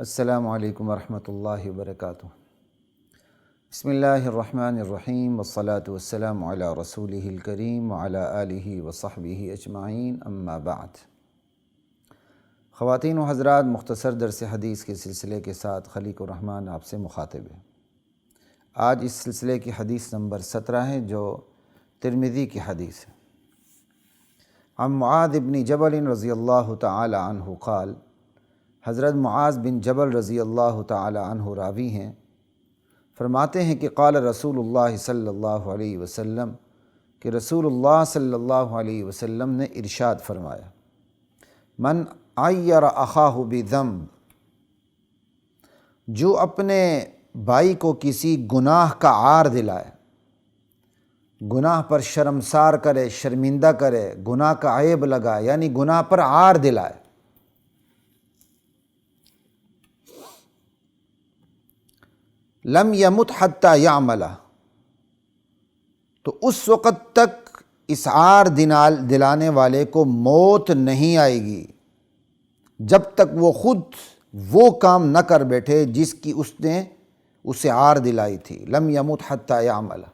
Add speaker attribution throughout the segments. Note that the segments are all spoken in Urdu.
Speaker 1: السلام علیکم ورحمۃ اللہ وبرکاتہ۔ بسم اللہ الرحمن الرحیم والصلاة والسلام علی رسولہ الکریم وعلی آلہ وصحبہ اجمعین، اما بعد۔ خواتین و حضرات، مختصر درس حدیث کے سلسلے کے ساتھ خلیق الرحمن آپ سے مخاطب ہے۔ آج اس سلسلے کی حدیث نمبر 17 ہے، جو ترمذی کی حدیث ہے۔ عن معاذ بن جبل رضی اللہ تعالی عنہ قال، حضرت معاذ بن جبل رضی اللہ تعالی عنہ راوی ہیں، فرماتے ہیں کہ قال رسول اللہ صلی اللہ علیہ وسلم، کہ رسول اللہ صلی اللہ علیہ وسلم نے ارشاد فرمایا، من عیر اخاہ بذنب، جو اپنے بھائی کو کسی گناہ کا عار دلائے، گناہ پر شرمسار کرے، شرمندہ کرے، گناہ کا عیب لگائے، یعنی گناہ پر عار دلائے، لم یمت حتی یعملہ، تو اس وقت تک اس عار دلانے والے کو موت نہیں آئے گی جب تک وہ خود وہ کام نہ کر بیٹھے جس کی اس نے اسے عار دلائی تھی۔ لم یمت حتی یعملہ،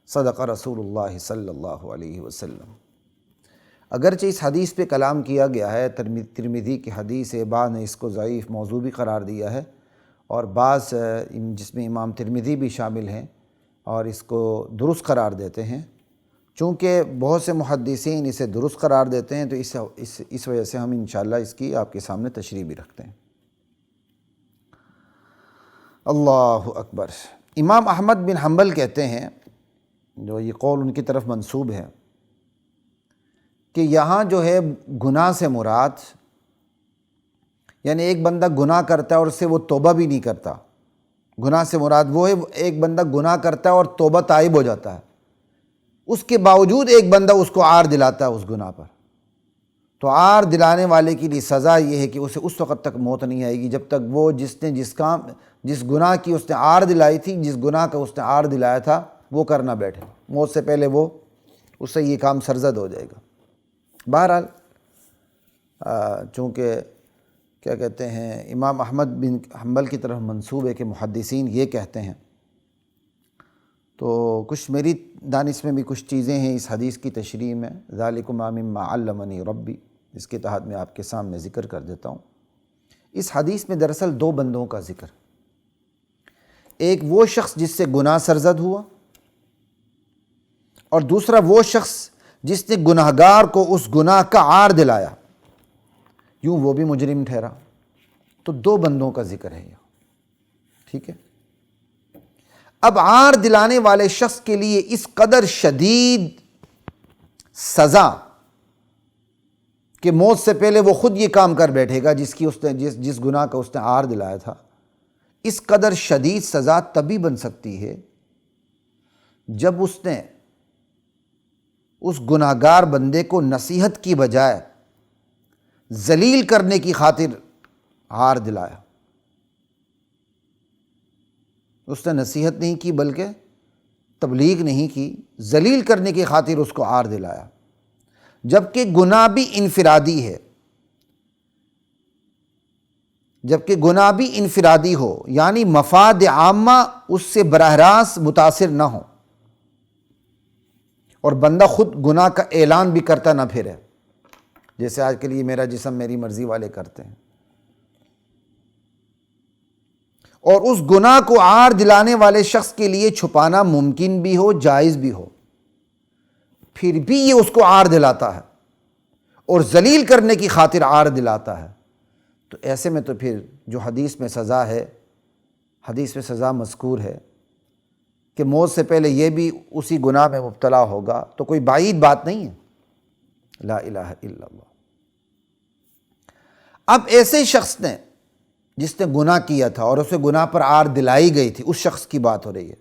Speaker 1: صدق رسول اللہ صلی اللہ علیہ وسلم۔ اگرچہ اس حدیث پہ کلام کیا گیا ہے، ترمذی کی حدیث ہے، بعض نے اس کو ضعیف موضوع بھی قرار دیا ہے، اور بعض جس میں امام ترمذی بھی شامل ہیں اور اس کو درست قرار دیتے ہیں۔ چونکہ بہت سے محدثین اسے درست قرار دیتے ہیں، تو اس وجہ سے ہم انشاءاللہ اس کی آپ کے سامنے تشریح بھی رکھتے ہیں۔ اللہ اکبر۔ امام احمد بن حنبل کہتے ہیں، جو یہ قول ان کی طرف منسوب ہے، کہ یہاں جو ہے گناہ سے مراد، یعنی ایک بندہ گناہ کرتا ہے اور اس سے وہ توبہ بھی نہیں کرتا، گناہ سے مراد وہ ہے ایک بندہ گناہ کرتا ہے اور توبہ تائب ہو جاتا ہے، اس کے باوجود ایک بندہ اس کو عار دلاتا ہے اس گناہ پر، تو عار دلانے والے کے لیے سزا یہ ہے کہ اسے اس وقت تک موت نہیں آئے گی جب تک وہ جس گناہ کی اس نے عار دلائی تھی، جس گناہ کا اس نے عار دلایا تھا، وہ کرنا بیٹھے، موت سے پہلے وہ اس سے یہ کام سرزد ہو جائے گا۔ بہرحال چونکہ کیا کہتے ہیں، امام احمد بن حنبل کی طرف منسوب ہے کہ محدثین یہ کہتے ہیں، تو کچھ میری دانش میں بھی کچھ چیزیں ہیں اس حدیث کی تشریح میں، ذالکم مما علمنی ربی، اس کے تحت میں آپ کے سامنے ذکر کر دیتا ہوں۔ اس حدیث میں دراصل دو بندوں کا ذکر، ایک وہ شخص جس سے گناہ سرزد ہوا، اور دوسرا وہ شخص جس نے گناہگار کو اس گناہ کا عار دلایا، یوں وہ بھی مجرم ٹھہرا۔ تو دو بندوں کا ذکر ہے یہاں، ٹھیک ہے۔ اب عار دلانے والے شخص کے لیے اس قدر شدید سزا کہ موت سے پہلے وہ خود یہ کام کر بیٹھے گا جس گناہ کا اس نے عار دلایا تھا، اس قدر شدید سزا تبھی بن سکتی ہے جب اس نے اس گناہگار بندے کو نصیحت کی بجائے ذلیل کرنے کی خاطر عار دلایا۔ اس نے نصیحت نہیں کی بلکہ تبلیغ نہیں کی، ذلیل کرنے کی خاطر اس کو عار دلایا، جبکہ گناہ بھی انفرادی ہے، جبکہ گناہ بھی انفرادی ہو، یعنی مفاد عامہ اس سے براہ راست متاثر نہ ہو، اور بندہ خود گناہ کا اعلان بھی کرتا نہ پھرے، جیسے آج کے لیے میرا جسم میری مرضی والے کرتے ہیں، اور اس گناہ کو عار دلانے والے شخص کے لیے چھپانا ممکن بھی ہو، جائز بھی ہو، پھر بھی یہ اس کو عار دلاتا ہے اور ذلیل کرنے کی خاطر عار دلاتا ہے، تو ایسے میں تو پھر جو حدیث میں سزا ہے، حدیث میں سزا مذکور ہے کہ موت سے پہلے یہ بھی اسی گناہ میں مبتلا ہوگا، تو کوئی بعید بات نہیں ہے۔ لا الہ الا اللہ۔ اب ایسے شخص نے جس نے گناہ کیا تھا اور اسے گناہ پر عار دلائی گئی تھی، اس شخص کی بات ہو رہی ہے،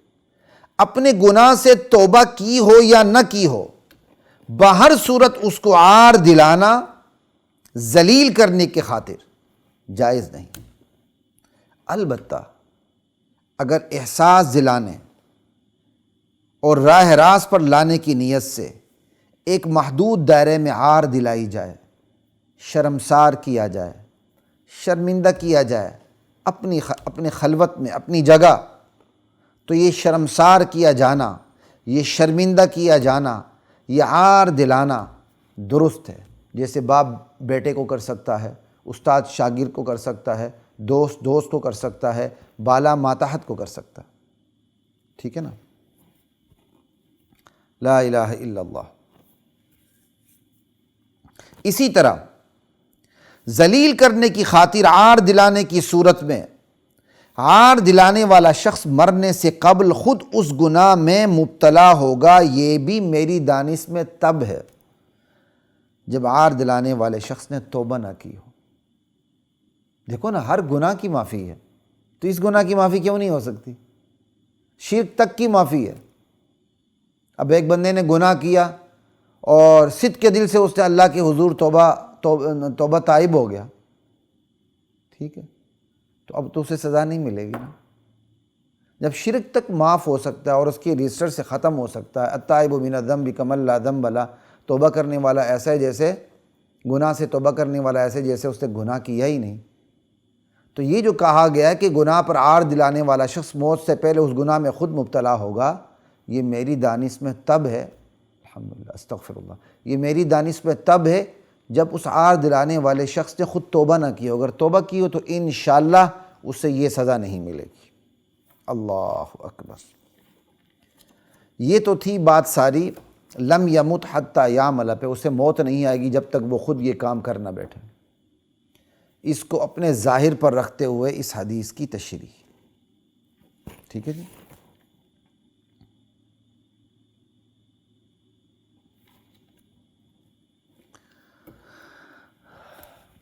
Speaker 1: اپنے گناہ سے توبہ کی ہو یا نہ کی ہو، بہر صورت اس کو عار دلانا ذلیل کرنے کی خاطر جائز نہیں۔ البتہ اگر احساس دلانے اور راہ راست پر لانے کی نیت سے ایک محدود دائرے میں عار دلائی جائے، شرمسار کیا جائے، شرمندہ کیا جائے، اپنے خلوت میں اپنی جگہ، تو یہ شرمسار کیا جانا، یہ شرمندہ کیا جانا، یہ عار دلانا درست ہے۔ جیسے باپ بیٹے کو کر سکتا ہے، استاد شاگرد کو کر سکتا ہے، دوست کو کر سکتا ہے، بالا ماتحت کو کر سکتا ہے، ٹھیک ہے نا؟ لا الہ الا اللہ۔ اسی طرح ذلیل کرنے کی خاطر عار دلانے کی صورت میں عار دلانے والا شخص مرنے سے قبل خود اس گناہ میں مبتلا ہوگا، یہ بھی میری دانش میں تب ہے جب عار دلانے والے شخص نے توبہ نہ کی ہو۔ دیکھو نا، ہر گناہ کی معافی ہے، تو اس گناہ کی معافی کیوں نہیں ہو سکتی؟ شرک تک کی معافی ہے۔ اب ایک بندے نے گناہ کیا اور صدق کے دل سے اس نے اللہ کے حضور توبہ تائب ہو گیا، ٹھیک ہے، تو اب تو اسے سزا نہیں ملے گی نا۔ جب شرک تک معاف ہو سکتا ہے اور اس کے رجسٹر سے ختم ہو سکتا ہے، التائب من الذنب کمن لا ذنب لہ، توبہ کرنے والا ایسا ہے جیسے گناہ سے توبہ کرنے والا ایسے جیسے اس نے گناہ کیا ہی نہیں۔ تو یہ جو کہا گیا ہے کہ گناہ پر عار دلانے والا شخص موت سے پہلے اس گناہ میں خود مبتلا ہوگا، یہ میری دانش میں تب ہے، الحمدللہ استغفر اللہ، یہ میری دانش میں تب ہے جب اس عار دلانے والے شخص نے خود توبہ نہ کی ہو۔ اگر توبہ کی ہو تو انشاءاللہ اسے یہ سزا نہیں ملے گی۔ اللہ اکبر۔ یہ تو تھی بات ساری لم یمت حتی یعمل پہ، اسے موت نہیں آئے گی جب تک وہ خود یہ کام کر نہ بیٹھے۔ اس کو اپنے ظاہر پر رکھتے ہوئے اس حدیث کی تشریح، ٹھیک ہے جی۔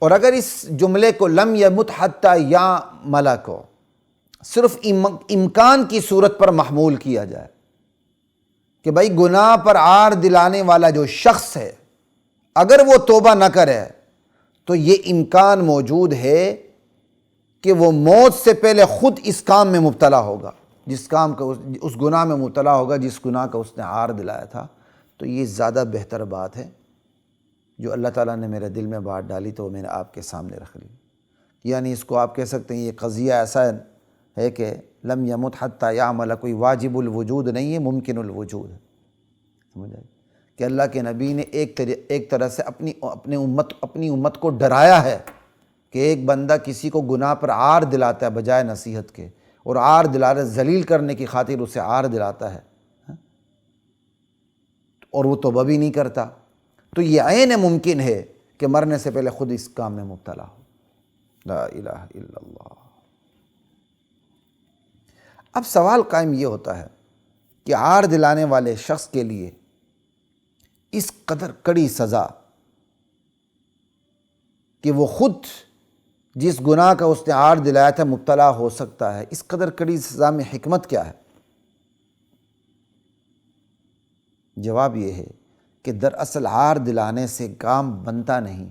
Speaker 1: اور اگر اس جملے کو لم یمت حتی یعمل کو صرف امکان کی صورت پر محمول کیا جائے کہ بھائی گناہ پر عار دلانے والا جو شخص ہے اگر وہ توبہ نہ کرے تو یہ امکان موجود ہے کہ وہ موت سے پہلے خود اس کام میں مبتلا ہوگا، جس کام کا اس گناہ میں مبتلا ہوگا جس گناہ کا اس نے عار دلایا تھا۔ تو یہ زیادہ بہتر بات ہے جو اللہ تعالیٰ نے میرے دل میں بات ڈالی تو وہ میں نے آپ کے سامنے رکھ لی۔ یعنی اس کو آپ کہہ سکتے ہیں یہ قضیہ ایسا ہے کہ لم یمت حتی یعمل کوئی واجب الوجود نہیں ہے، ممکن الوجود ہے، سمجھ آئی؟ کہ اللہ کے نبی نے ایک طرح سے اپنی امت کو ڈرایا ہے کہ ایک بندہ کسی کو گناہ پر عار دلاتا ہے بجائے نصیحت کے، اور عار دلانا ذلیل کرنے کی خاطر اسے عار دلاتا ہے اور وہ توبہ بھی نہیں کرتا، تو یہ عین ممکن ہے کہ مرنے سے پہلے خود اس کام میں مبتلا ہو۔ لا الہ الا اللہ۔ اب سوال قائم یہ ہوتا ہے کہ عار دلانے والے شخص کے لیے اس قدر کڑی سزا کہ وہ خود جس گناہ کا اس نے عار دلایا تھا مبتلا ہو سکتا ہے، اس قدر کڑی سزا میں حکمت کیا ہے؟ جواب یہ ہے کہ دراصل عار دلانے سے کام بنتا نہیں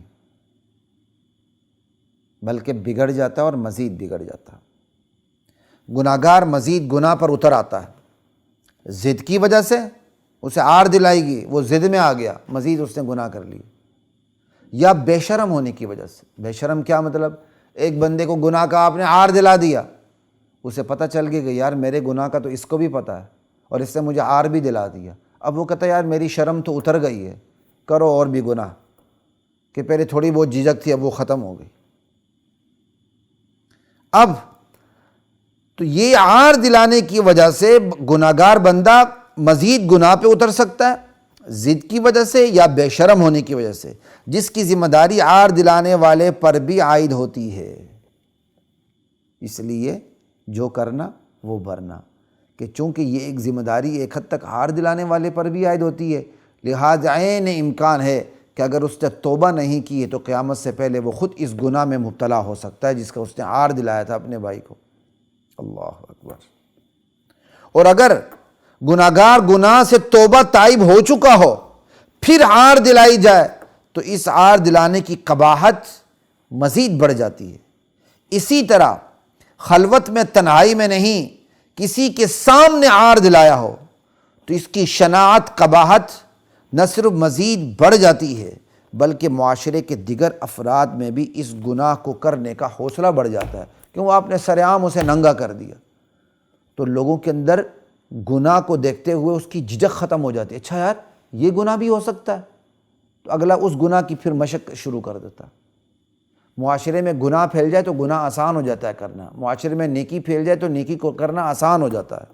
Speaker 1: بلکہ بگڑ جاتا ہے اور مزید بگڑ جاتا ہے۔ گناہگار مزید گناہ پر اتر آتا ہے، ضد کی وجہ سے اسے عار دلائی گی، وہ ضد میں آ گیا، مزید اس نے گناہ کر لی، یا بے شرم ہونے کی وجہ سے۔ بے شرم کیا مطلب؟ ایک بندے کو گناہ کا آپ نے عار دلا دیا، اسے پتہ چل گیا کہ یار میرے گناہ کا تو اس کو بھی پتہ ہے اور اس نے مجھے عار بھی دلا دیا۔ اب وہ کہتا ہے یار میری شرم تو اتر گئی ہے، کرو اور بھی گناہ، کہ پہلے تھوڑی بہت جھجک تھی اب وہ ختم ہو گئی۔ اب تو یہ عار دلانے کی وجہ سے گناہگار بندہ مزید گناہ پہ اتر سکتا ہے، ضد کی وجہ سے یا بے شرم ہونے کی وجہ سے، جس کی ذمہ داری عار دلانے والے پر بھی عائد ہوتی ہے۔ اس لیے جو کرنا وہ بھرنا، کہ چونکہ یہ ایک ذمہ داری ایک حد تک عار دلانے والے پر بھی عائد ہوتی ہے، لہذا عین امکان ہے کہ اگر اس نے توبہ نہیں کی ہے تو قیامت سے پہلے وہ خود اس گناہ میں مبتلا ہو سکتا ہے جس کا اس نے عار دلایا تھا اپنے بھائی کو۔ اللہ اکبر۔ اور اگر گناہگار گناہ سے توبہ تائب ہو چکا ہو پھر عار دلائی جائے تو اس عار دلانے کی قباحت مزید بڑھ جاتی ہے۔ اسی طرح خلوت میں تنہائی میں نہیں، کسی کے سامنے عار دلایا ہو تو اس کی شناعت قباحت نہ صرف مزید بڑھ جاتی ہے بلکہ معاشرے کے دیگر افراد میں بھی اس گناہ کو کرنے کا حوصلہ بڑھ جاتا ہے کیوں آپ نے سر عام اسے ننگا کر دیا، تو لوگوں کے اندر گناہ کو دیکھتے ہوئے اس کی جھجک ختم ہو جاتی ہے، اچھا یار یہ گناہ بھی ہو سکتا ہے، تو اگلا اس گناہ کی پھر مشق شروع کر دیتا ہے۔ معاشرے میں گناہ پھیل جائے تو گناہ آسان ہو جاتا ہے کرنا، معاشرے میں نیکی پھیل جائے تو نیکی کو کرنا آسان ہو جاتا ہے۔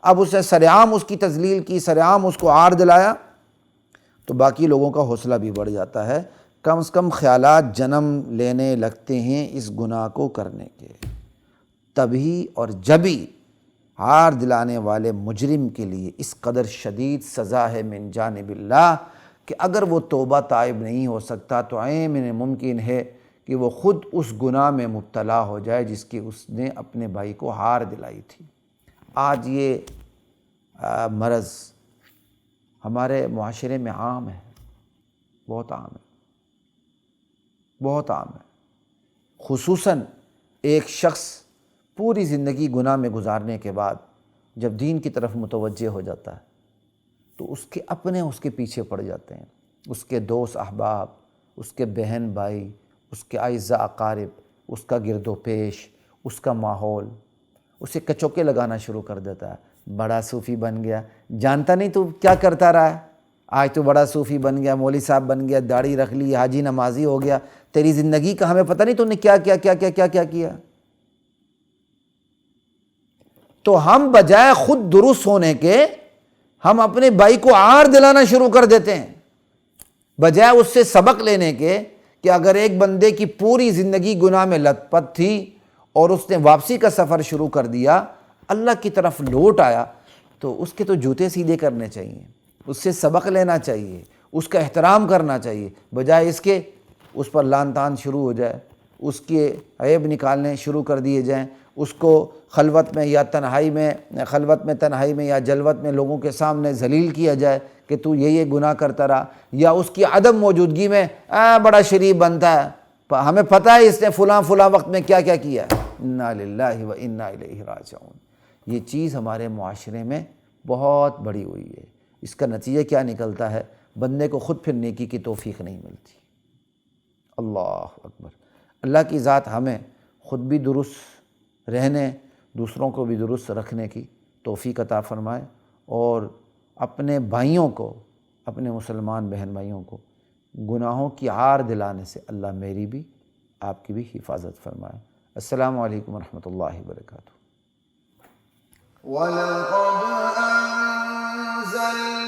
Speaker 1: اب اس نے سر عام اس کی تذلیل کی، سر عام اس کو عار دلایا، تو باقی لوگوں کا حوصلہ بھی بڑھ جاتا ہے، کم از کم خیالات جنم لینے لگتے ہیں اس گناہ کو کرنے کے۔ تبھی اور جبھی عار دلانے والے مجرم کے لیے اس قدر شدید سزا ہے من جانب اللہ کہ اگر وہ توبہ تائب نہیں ہو سکتا تو عین ممکن ہے کہ وہ خود اس گناہ میں مبتلا ہو جائے جس کی اس نے اپنے بھائی کو ہار دلائی تھی۔ آج یہ مرض ہمارے معاشرے میں عام ہے، بہت عام ہے، بہت عام ہے۔ خصوصاً ایک شخص پوری زندگی گناہ میں گزارنے کے بعد جب دین کی طرف متوجہ ہو جاتا ہے تو اس کے اپنے اس کے پیچھے پڑ جاتے ہیں، اس کے دوست احباب، اس کے بہن بھائی، اس کے اعزاء اقارب، اس کا گرد و پیش، اس کا ماحول اسے کچوکے لگانا شروع کر دیتا ہے۔ بڑا صوفی بن گیا، جانتا نہیں تو کیا کرتا رہا ہے، آج تو بڑا صوفی بن گیا، مولوی صاحب بن گیا، داڑھی رکھ لی، حاجی نمازی ہو گیا، تیری زندگی کا ہمیں پتہ نہیں تو نے کیا کیا کیا کیا کیا کیا کیا۔ تو ہم بجائے خود درست ہونے کے ہم اپنے بھائی کو عار دلانا شروع کر دیتے ہیں، بجائے اس سے سبق لینے کے کہ اگر ایک بندے کی پوری زندگی گناہ میں لت پت تھی اور اس نے واپسی کا سفر شروع کر دیا، اللہ کی طرف لوٹ آیا، تو اس کے تو جوتے سیدھے کرنے چاہیے، اس سے سبق لینا چاہیے، اس کا احترام کرنا چاہیے، بجائے اس کے اس پر لعن طعن شروع ہو جائے، اس کے عیب نکالنے شروع کر دیے جائیں، اس کو خلوت میں یا تنہائی میں یا جلوت میں لوگوں کے سامنے ذلیل کیا جائے کہ تو یہ گناہ کرتا رہا، یا اس کی عدم موجودگی میں بڑا شریف بنتا ہے، ہمیں پتہ ہے اس نے فلاں وقت میں کیا کیا کیا ہے۔ انا للہ و انا الیہ راجعون۔ یہ چیز ہمارے معاشرے میں بہت بڑی ہوئی ہے، اس کا نتیجہ کیا نکلتا ہے؟ بندے کو خود پھر نیکی کی توفیق نہیں ملتی۔ اللہ اکبر۔ اللہ کی ذات ہمیں خود بھی درست رہنے، دوسروں کو بھی درست رکھنے کی توفیق عطا فرمائے، اور اپنے بھائیوں کو، اپنے مسلمان بہن بھائیوں کو گناہوں کی عار دلانے سے اللہ میری بھی آپ کی بھی حفاظت فرمائے۔ السلام علیکم ورحمۃ اللہ وبرکاتہ۔
Speaker 2: وَلَقَدْ أَنزَلْنَا